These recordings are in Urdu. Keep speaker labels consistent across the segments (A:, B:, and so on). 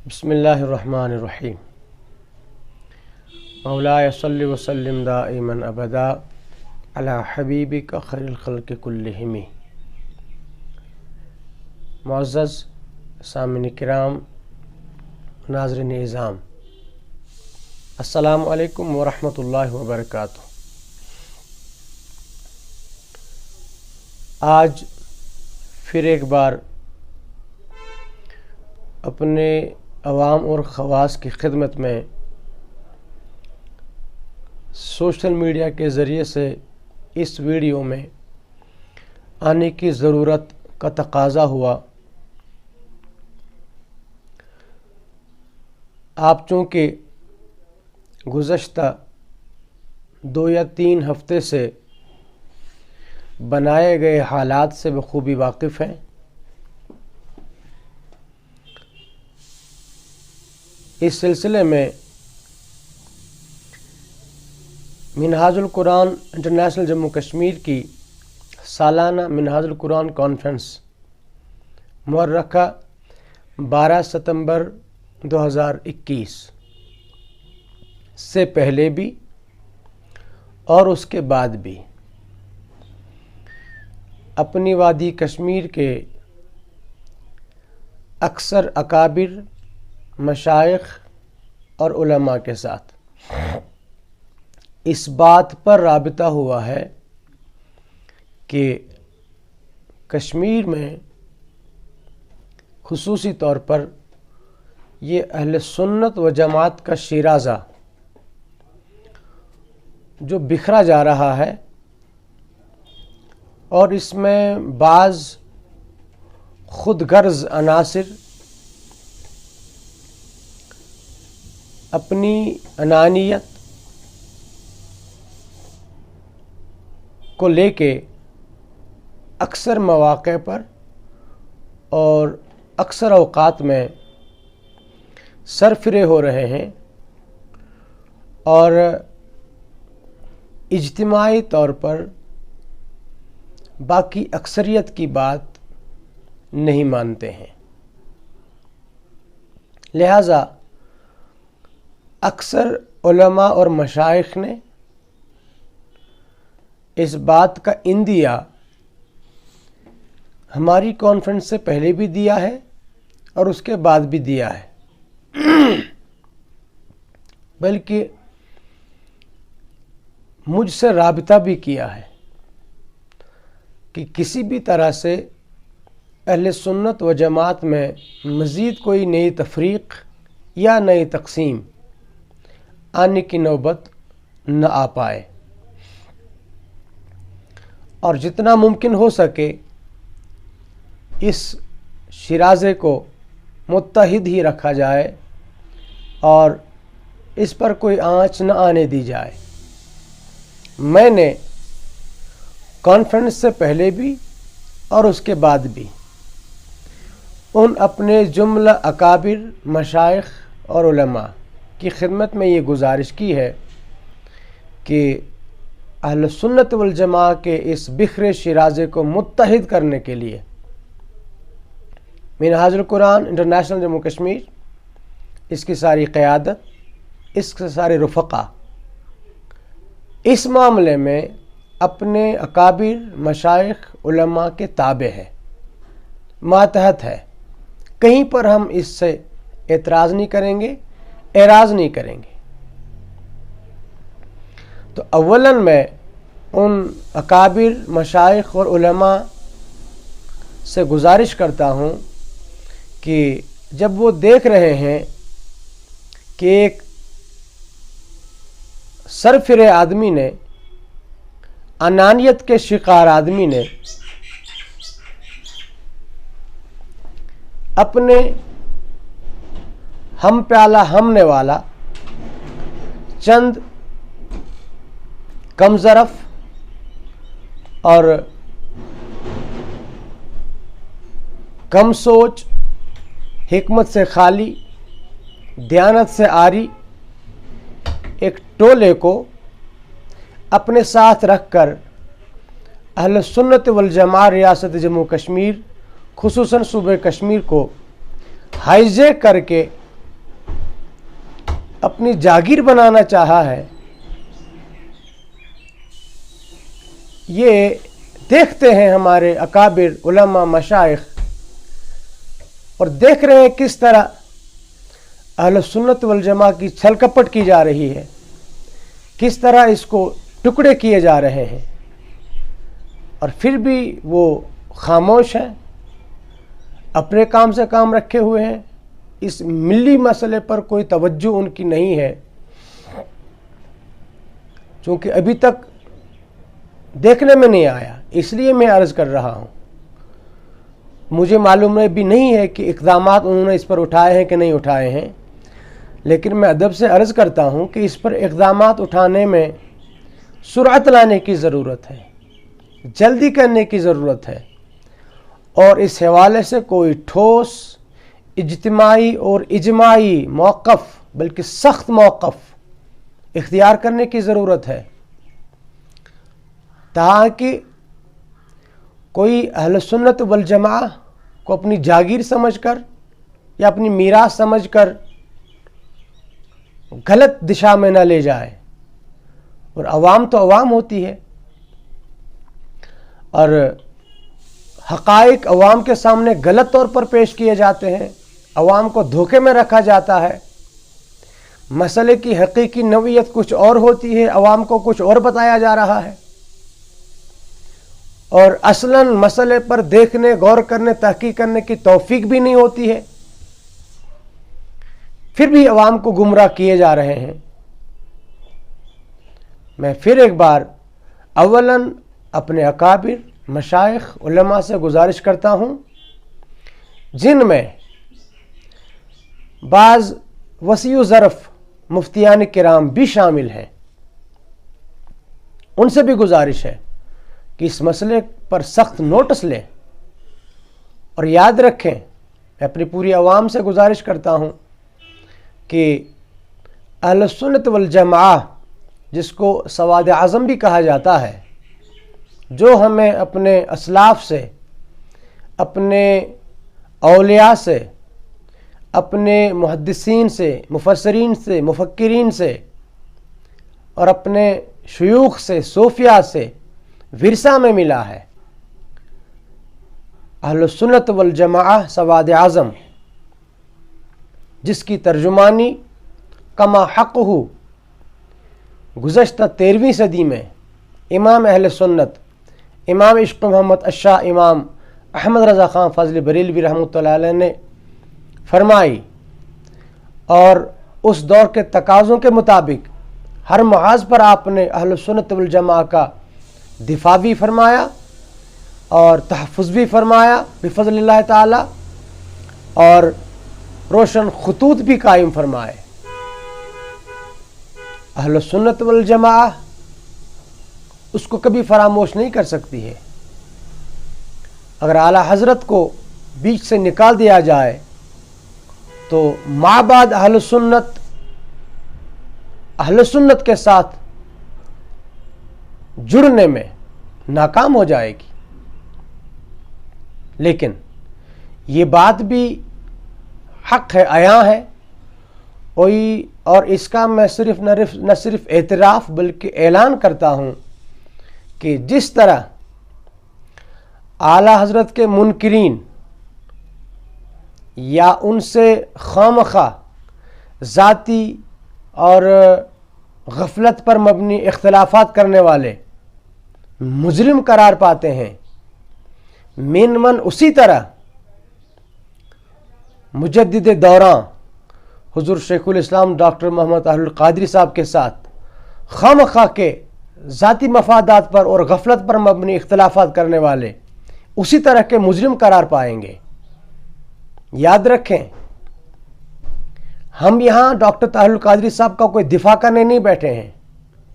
A: بسم اللہ الرحمن الرحیم مولاي صل وسلم دائما ابدا علی حبیبک خیر الخلق کلہم۔ معزز سامعین کرام، ناظرین اعظام، السلام علیکم ورحمۃ اللہ وبرکاتہ۔ آج پھر ایک بار اپنے عوام اور خواص کی خدمت میں سوشل میڈیا کے ذریعے سے اس ویڈیو میں آنے کی ضرورت کا تقاضا ہوا۔ آپ چونکہ گزشتہ 2 یا 3 ہفتے سے بنائے گئے حالات سے بخوبی واقف ہیں، اس سلسلے میں منہاج القرآن انٹرنیشنل جموں کشمیر کی سالانہ منہاج القرآن کانفرنس مؤرخہ 12 ستمبر 2021 سے پہلے بھی اور اس کے بعد بھی اپنی وادی کشمیر کے اکثر اکابر، مشائخ اور علماء کے ساتھ اس بات پر رابطہ ہوا ہے کہ کشمیر میں خصوصی طور پر یہ اہل سنت و جماعت کا شیرازہ جو بکھرا جا رہا ہے، اور اس میں بعض خود غرض عناصر اپنی انانیت کو لے کے اکثر مواقع پر اور اکثر اوقات میں سرفرے ہو رہے ہیں، اور اجتماعی طور پر باقی اکثریت کی بات نہیں مانتے ہیں۔ لہذا اکثر علماء اور مشائخ نے اس بات کا عندیہ ہماری کانفرنس سے پہلے بھی دیا ہے اور اس کے بعد بھی دیا ہے، بلکہ مجھ سے رابطہ بھی کیا ہے کہ کسی بھی طرح سے اہل سنت و جماعت میں مزید کوئی نئی تفریق یا نئی تقسیم آنے کی نوبت نہ آ پائے، اور جتنا ممکن ہو سکے اس شیرازے کو متحد ہی رکھا جائے اور اس پر کوئی آنچ نہ آنے دی جائے۔ میں نے کانفرنس سے پہلے بھی اور اس کے بعد بھی ان اپنے جملہ اکابر، مشائخ اور علماء کی خدمت میں یہ گزارش کی ہے کہ اہل سنت والجماع کے اس بکھرے شیرازے کو متحد کرنے کے لیے منہاج القرآن انٹرنیشنل جموں کشمیر، اس کی ساری قیادت، اس کے سارے رفقا اس معاملے میں اپنے اکابر، مشائخ، علماء کے تابع ہے، ماتحت ہے۔ کہیں پر ہم اس سے اعتراض نہیں کریں گے، اعراض نہیں کریں گے۔ تو اولاً میں ان اکابر، مشائخ اور علماء سے گزارش کرتا ہوں کہ جب وہ دیکھ رہے ہیں کہ ایک سرفرے آدمی نے، انانیت کے شکار آدمی نے اپنے ہم پیالہ ہمنے والا چند کم ظرف اور کم سوچ، حکمت سے خالی، دیانت سے عاری ایک ٹولے کو اپنے ساتھ رکھ کر اہل سنت والجماع ریاست جموں کشمیر، خصوصاً صوبہ کشمیر کو ہائی جیک کر کے اپنی جاگیر بنانا چاہا ہے، یہ دیکھتے ہیں ہمارے اکابر علماء مشائخ، اور دیکھ رہے ہیں کس طرح اہل سنت والجماع کی چھل کپٹ کی جا رہی ہے، کس طرح اس کو ٹکڑے کیے جا رہے ہیں، اور پھر بھی وہ خاموش ہیں، اپنے کام سے کام رکھے ہوئے ہیں، اس ملی مسئلے پر کوئی توجہ ان کی نہیں ہے، چونکہ ابھی تک دیکھنے میں نہیں آیا، اس لیے میں عرض کر رہا ہوں۔ مجھے معلوم بھی نہیں ہے کہ اقدامات انہوں نے اس پر اٹھائے ہیں کہ نہیں اٹھائے ہیں، لیکن میں ادب سے عرض کرتا ہوں کہ اس پر اقدامات اٹھانے میں سرعت لانے کی ضرورت ہے، جلدی کرنے کی ضرورت ہے، اور اس حوالے سے کوئی ٹھوس اجتماعی اور اجماعی موقف، بلکہ سخت موقف اختیار کرنے کی ضرورت ہے، تاکہ کوئی اہل سنت والجماع کو اپنی جاگیر سمجھ کر یا اپنی میراث سمجھ کر غلط دشا میں نہ لے جائے، اور عوام تو عوام ہوتی ہے، اور حقائق عوام کے سامنے غلط طور پر پیش کیے جاتے ہیں، عوام کو دھوکے میں رکھا جاتا ہے، مسئلے کی حقیقی نوعیت کچھ اور ہوتی ہے، عوام کو کچھ اور بتایا جا رہا ہے، اور اصلاً مسئلے پر دیکھنے، غور کرنے، تحقیق کرنے کی توفیق بھی نہیں ہوتی ہے، پھر بھی عوام کو گمراہ کیے جا رہے ہیں۔ میں پھر ایک بار اولاً اپنے اکابر مشائخ علماء سے گزارش کرتا ہوں، جن میں بعض وسیع ظرف مفتیان کرام بھی شامل ہیں، ان سے بھی گزارش ہے کہ اس مسئلے پر سخت نوٹس لیں، اور یاد رکھیں، میں اپنی پوری عوام سے گزارش کرتا ہوں کہ اہل سنت والجماع، جس کو سواد اعظم بھی کہا جاتا ہے، جو ہمیں اپنے اسلاف سے، اپنے اولیاء سے، اپنے محدثین سے، مفسرین سے، مفکرین سے، اور اپنے شیوخ سے، صوفیاء سے ورثہ میں ملا ہے، اہل سنت والجماع سواد اعظم، جس کی ترجمانی کما حق ہو گزشتہ 13ویں صدی میں امام اہل سنت، امام عشق محمد الشاہ امام احمد رضا خان فضل بریلوی رحمۃ اللہ علیہ نے فرمائی، اور اس دور کے تقاضوں کے مطابق ہر محاذ پر آپ نے اہل سنت والجماع کا دفاع بھی فرمایا اور تحفظ بھی فرمایا بفضل اللہ تعالی، اور روشن خطوط بھی قائم فرمائے۔ اہل سنت والجماع اس کو کبھی فراموش نہیں کر سکتی ہے۔ اگر اعلیٰ حضرت کو بیچ سے نکال دیا جائے تو ماں بعد اہل سنت کے ساتھ جڑنے میں ناکام ہو جائے گی۔ لیکن یہ بات بھی حق ہے، عیاں ہے، اور اس کا میں نہ صرف اعتراف بلکہ اعلان کرتا ہوں کہ جس طرح اعلیٰ حضرت کے منکرین یا ان سے خوامخواہ ذاتی اور غفلت پر مبنی اختلافات کرنے والے مجرم قرار پاتے ہیں، من اسی طرح مجدد دوران حضور شیخ الاسلام ڈاکٹر محمد طاہر القادری صاحب کے ساتھ خوامخواہ کے ذاتی مفادات پر اور غفلت پر مبنی اختلافات کرنے والے اسی طرح کے مجرم قرار پائیں گے۔ یاد رکھیں، ہم یہاں ڈاکٹر طاہر القادری صاحب کا کوئی دفاع کرنے نہیں بیٹھے ہیں،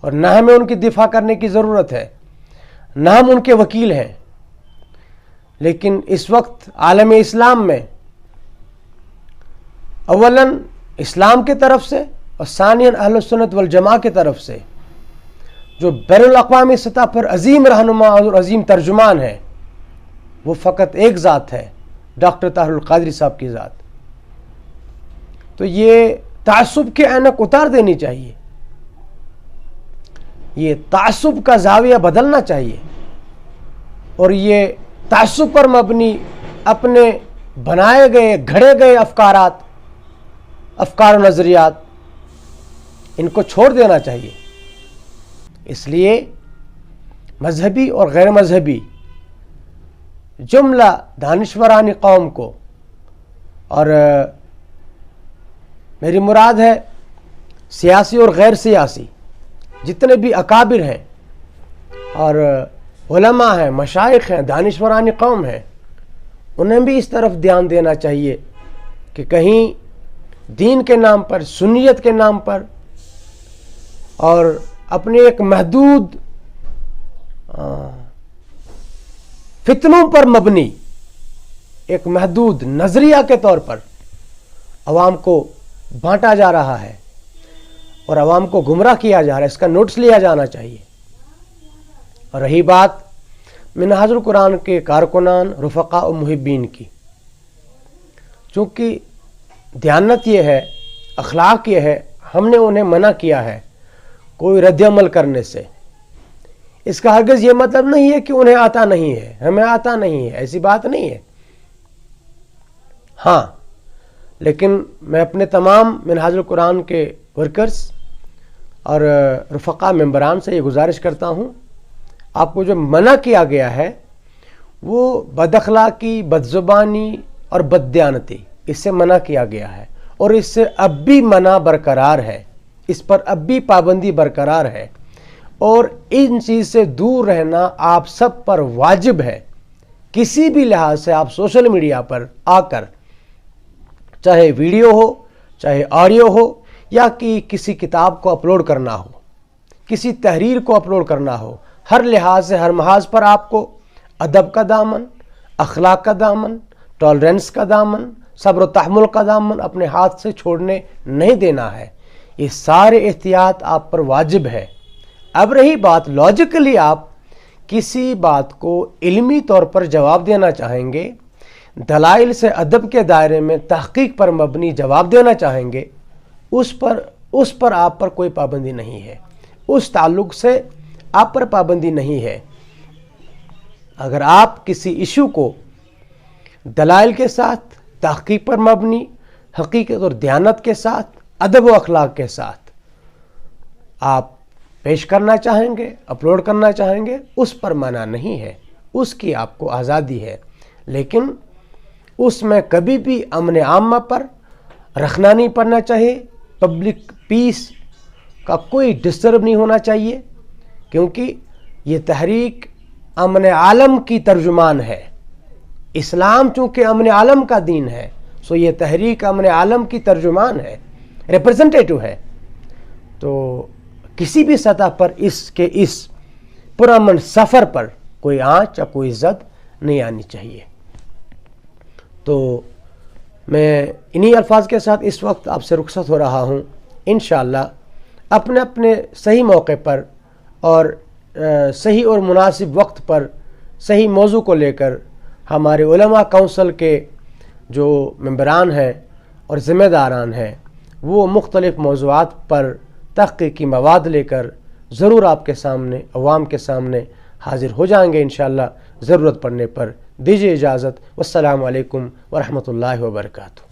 A: اور نہ ہمیں ان کی دفاع کرنے کی ضرورت ہے، نہ ہم ان کے وکیل ہیں، لیکن اس وقت عالم اسلام میں اولاً اسلام کی طرف سے اور ثانیاً اہل سنت والجماع کی طرف سے جو بین الاقوامی سطح پر عظیم رہنما اور عظیم ترجمان ہے، وہ فقط ایک ذات ہے، ڈاکٹر طاہر القادری صاحب کی ذات۔ تو یہ تعصب کے اینک اتار دینی چاہیے، یہ تعصب کا زاویہ بدلنا چاہیے، اور یہ تعصب پر مبنی اپنے بنائے گئے گھڑے گئے افکار و نظریات ان کو چھوڑ دینا چاہیے۔ اس لیے مذہبی اور غیر مذہبی جملہ دانشوران قوم کو، اور میری مراد ہے سیاسی اور غیر سیاسی جتنے بھی اکابر ہیں اور علماء ہیں، مشائخ ہیں، دانشوران قوم ہیں، انہیں بھی اس طرف دھیان دینا چاہیے کہ کہیں دین کے نام پر، سنیت کے نام پر اور اپنے ایک محدود فتنوں پر مبنی ایک محدود نظریہ کے طور پر عوام کو بانٹا جا رہا ہے اور عوام کو گمراہ کیا جا رہا ہے، اس کا نوٹس لیا جانا چاہیے۔ اور رہی بات منہاج القرآن کے کارکنان، رفقاء و محبین کی، چونکہ دیانت یہ ہے، اخلاق یہ ہے، ہم نے انہیں منع کیا ہے کوئی رد عمل کرنے سے۔ اس کا ہرگز یہ مطلب نہیں ہے کہ انہیں آتا نہیں ہے، ہمیں آتا نہیں ہے، ایسی بات نہیں ہے۔ ہاں، لیکن میں اپنے تمام منہاج القرآن کے ورکرز اور رفقا ممبران سے یہ گزارش کرتا ہوں، آپ کو جو منع کیا گیا ہے وہ بد اخلاقی، بد زبانی اور بد دیانتی، اس سے منع کیا گیا ہے، اور اس سے اب بھی منع برقرار ہے، اس پر اب بھی پابندی برقرار ہے، اور ان چیز سے دور رہنا آپ سب پر واجب ہے۔ کسی بھی لحاظ سے آپ سوشل میڈیا پر آ کر، چاہے ویڈیو ہو، چاہے آڈیو ہو، یا کہ کسی کتاب کو اپلوڈ کرنا ہو، کسی تحریر کو اپلوڈ کرنا ہو، ہر لحاظ سے، ہر محاذ پر آپ کو ادب کا دامن، اخلاق کا دامن، ٹالرنس کا دامن، صبر و تحمل کا دامن اپنے ہاتھ سے چھوڑنے نہیں دینا ہے۔ یہ سارے احتیاط آپ پر واجب ہے۔ اب رہی بات لاجیکلی، آپ کسی بات کو علمی طور پر جواب دینا چاہیں گے، دلائل سے ادب کے دائرے میں تحقیق پر مبنی جواب دینا چاہیں گے، اس پر آپ پر کوئی پابندی نہیں ہے، اس تعلق سے آپ پر پابندی نہیں ہے۔ اگر آپ کسی ایشو کو دلائل کے ساتھ، تحقیق پر مبنی، حقیقت اور دیانت کے ساتھ، ادب و اخلاق کے ساتھ آپ پیش کرنا چاہیں گے، اپلوڈ کرنا چاہیں گے، اس پر منع نہیں ہے، اس کی آپ کو آزادی ہے، لیکن اس میں کبھی بھی امن عامہ پر رکھنا نہیں پڑنا چاہیے، پبلک پیس کا کوئی ڈسٹرب نہیں ہونا چاہیے، کیونکہ یہ تحریک امن عالم کی ترجمان ہے۔ اسلام چونکہ امن عالم کا دین ہے، سو یہ تحریک امن عالم کی ترجمان ہے، ریپرزنٹیٹو ہے، تو کسی بھی سطح پر اس پرامن سفر پر کوئی آنچ یا کوئی زد نہیں آنی چاہیے۔ تو میں انہی الفاظ کے ساتھ اس وقت آپ سے رخصت ہو رہا ہوں۔ انشاءاللہ اپنے اپنے صحیح موقع پر اور صحیح اور مناسب وقت پر صحیح موضوع کو لے کر ہمارے علماء کونسل کے جو ممبران ہیں اور ذمہ داران ہیں، وہ مختلف موضوعات پر تحقیقی مواد لے کر ضرور آپ کے سامنے، عوام کے سامنے حاضر ہو جائیں گے انشاءاللہ۔ ضرورت پڑنے پر دیجیے اجازت۔ والسلام علیکم ورحمۃ اللہ وبرکاتہ۔